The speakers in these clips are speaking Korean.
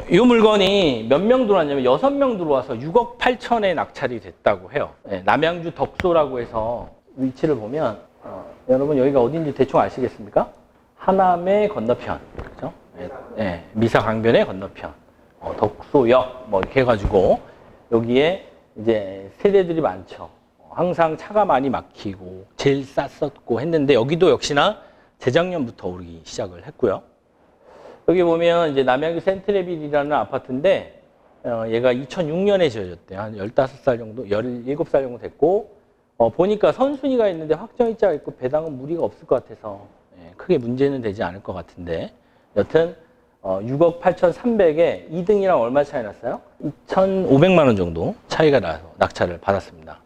이 물건이 몇 명 들어왔냐면 6명 들어와서 6억 8천에 낙찰이 됐다고 해요. 남양주 덕소라고 해서 위치를 보면 여러분 여기가 어딘지 대충 아시겠습니까? 하남의 건너편, 그죠? 미사강변의 건너편, 덕소역 뭐 이렇게 해가지고 여기에 이제 세대들이 많죠. 항상 차가 많이 막히고 제일 쌌었고 했는데 여기도 역시나 재작년부터 오르기 시작을 했고요. 여기 보면 이제 남양주 센트레빌이라는 아파트인데 얘가 2006년에 지어졌대요. 한 15살 정도, 17살 정도 됐고 보니까 선순위가 있는데 확정일자가 있고 배당은 무리가 없을 것 같아서 크게 문제는 되지 않을 것 같은데 여튼 6억 8,300에 2등이랑 얼마 차이 났어요? 2,500만 원 정도 차이가 나서 낙찰을 받았습니다.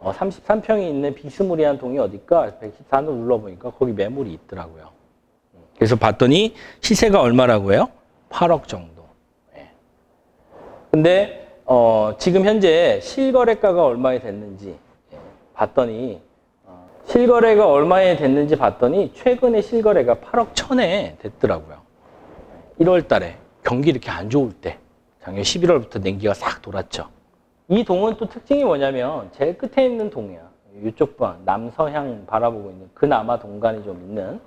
33평이 있는 비스무리한 동이 어딜까? 114로 눌러보니까 거기 매물이 있더라고요. 그래서 봤더니 시세가 얼마라고 해요? 8억 정도. 근데 지금 현재 실거래가가 얼마에 됐는지 봤더니 실거래가 얼마에 됐는지 봤더니 최근에 실거래가 8억 1천에 됐더라고요. 1월 달에 경기 이렇게 안 좋을 때 작년 11월부터 냉기가 싹 돌았죠. 이 동은 또 특징이 뭐냐면 제일 끝에 있는 동이야. 이쪽 방 남서향 바라보고 있는 그나마 동간이 좀 있는.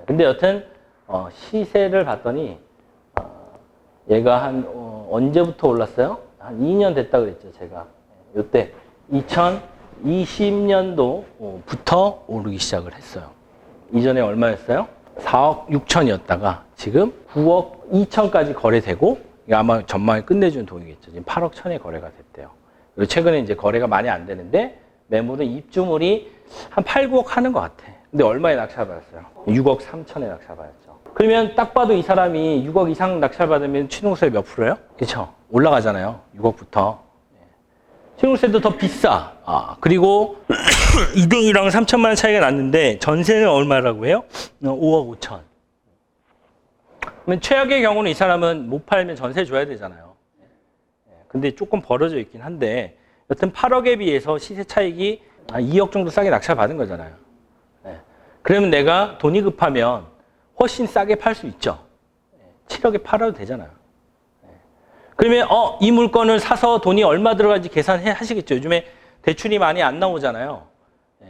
근데 여튼 시세를 봤더니 얘가 한 언제부터 올랐어요? 한 2년 됐다 그랬죠 제가. 요때 2020년도부터 오르기 시작을 했어요. 이전에 얼마였어요? 4억 6천이었다가 지금 9억 2천까지 거래되고 아마 전망이 끝내준 동이겠죠. 지금 8억 1천에 거래가 됐대요. 그리고 최근에 이제 거래가 많이 안 되는데 매물은 입주물이 한 8, 9억 하는 것 같아. 근데 얼마에 낙찰받았어요? 6억 3천에 낙찰받았죠. 그러면 딱 봐도 이 사람이 6억 이상 낙찰받으면 취등록세 몇 프로예요? 그렇죠? 올라가잖아요. 6억부터. 취등록세도 더 비싸. 그리고 2등이랑 3천만 원 차이가 났는데 전세는 얼마라고 해요? 5억 5천. 그러면 최악의 경우는 이 사람은 못 팔면 전세 줘야 되잖아요. 근데 조금 벌어져 있긴 한데 여튼 8억에 비해서 시세 차익이 2억 정도 싸게 낙찰받은 거잖아요. 그러면 내가 돈이 급하면 훨씬 싸게 팔 수 있죠. 7억에 팔아도 되잖아요. 그러면 이 물건을 사서 돈이 얼마 들어간지 계산하시겠죠. 요즘에 대출이 많이 안 나오잖아요.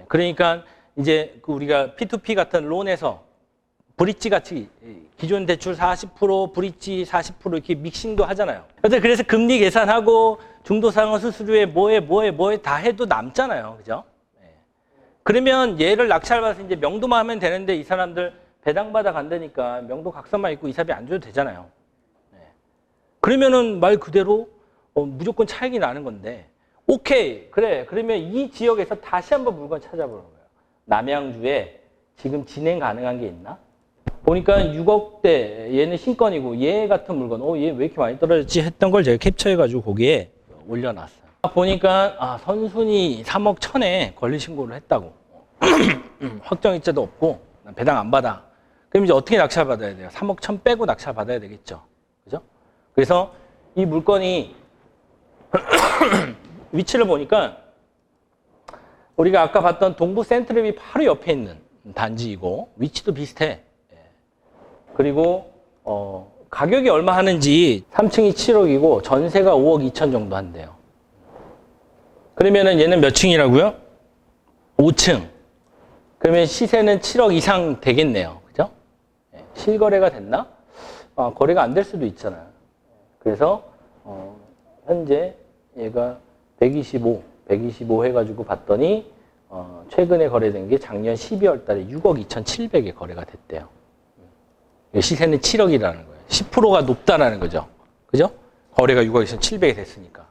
그러니까 이제 우리가 P2P 같은 론에서 브릿지 같이 기존 대출 40%, 브릿지 40% 이렇게 믹싱도 하잖아요. 그래서 금리 계산하고 중도상환 수수료에 뭐에 다 해도 남잖아요. 그죠? 그러면 얘를 낙찰받아서 이제 명도만 하면 되는데 이 사람들 배당받아 간다니까 명도 각서만 있고 이사비 안 줘도 되잖아요. 그러면은 말 그대로 무조건 차익이 나는 건데 오케이 그래 그러면 이 지역에서 다시 한번 물건 찾아보는 거예요. 남양주에 지금 진행 가능한 게 있나? 보니까 6억대 얘는 신건이고 얘 같은 물건 얘 왜 이렇게 많이 떨어졌지 했던 걸 제가 캡처해가지고 거기에 올려놨어요. 보니까 선순위 3억 1천에 권리 신고를 했다고. 확정일자도 없고 배당 안 받아. 그럼 이제 어떻게 낙찰 받아야 돼요? 3억 1천 빼고 낙찰 받아야 되겠죠. 그죠? 그래서 이 물건이 위치를 보니까 우리가 아까 봤던 동부 센트랩이 바로 옆에 있는 단지이고 위치도 비슷해. 그리고 가격이 얼마 하는지 3층이 7억이고 전세가 5억 2천 정도 한대요. 그러면은 얘는 몇 층이라고요? 5층. 그러면 시세는 7억 이상 되겠네요. 그죠? 실거래가 됐나? 거래가 안 될 수도 있잖아요. 그래서 현재 얘가 125 해가지고 봤더니 최근에 거래된 게 작년 12월 달에 6억 2,700에 거래가 됐대요. 시세는 7억이라는 거예요. 10%가 높다라는 거죠. 그죠? 거래가 6억 2,700에 됐으니까.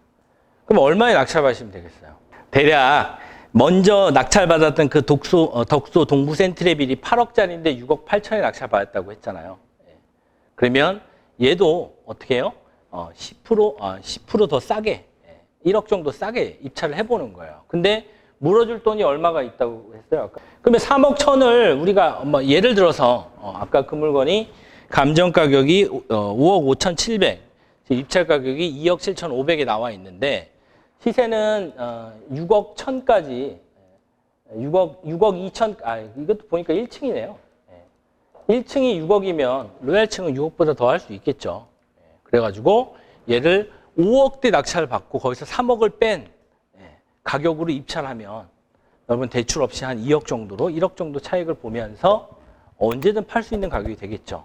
그럼 얼마에 낙찰받으시면 되겠어요? 대략 먼저 낙찰받았던 그 덕소 동부 센트레빌이 8억짜리인데 6억 8천에 낙찰받았다고 했잖아요. 그러면 얘도 어떻게 해요? 10% 더 싸게 1억 정도 싸게 입찰을 해보는 거예요. 근데 물어줄 돈이 얼마가 있다고 했어요? 아까. 그러면 3억 천을 우리가 예를 들어서 아까 그 물건이 감정 가격이 5억 5,700, 입찰 가격이 2억 7,500에 나와 있는데 시세는 6억 1천까지 6억 2천 이것도 보니까 1층이네요. 1층이 6억이면 로얄층은 6억보다 더 할 수 있겠죠. 그래가지고 얘를 5억대 낙찰을 받고 거기서 3억을 뺀 가격으로 입찰을 하면 여러분 대출 없이 한 2억 정도로 1억 정도 차익을 보면서 언제든 팔 수 있는 가격이 되겠죠.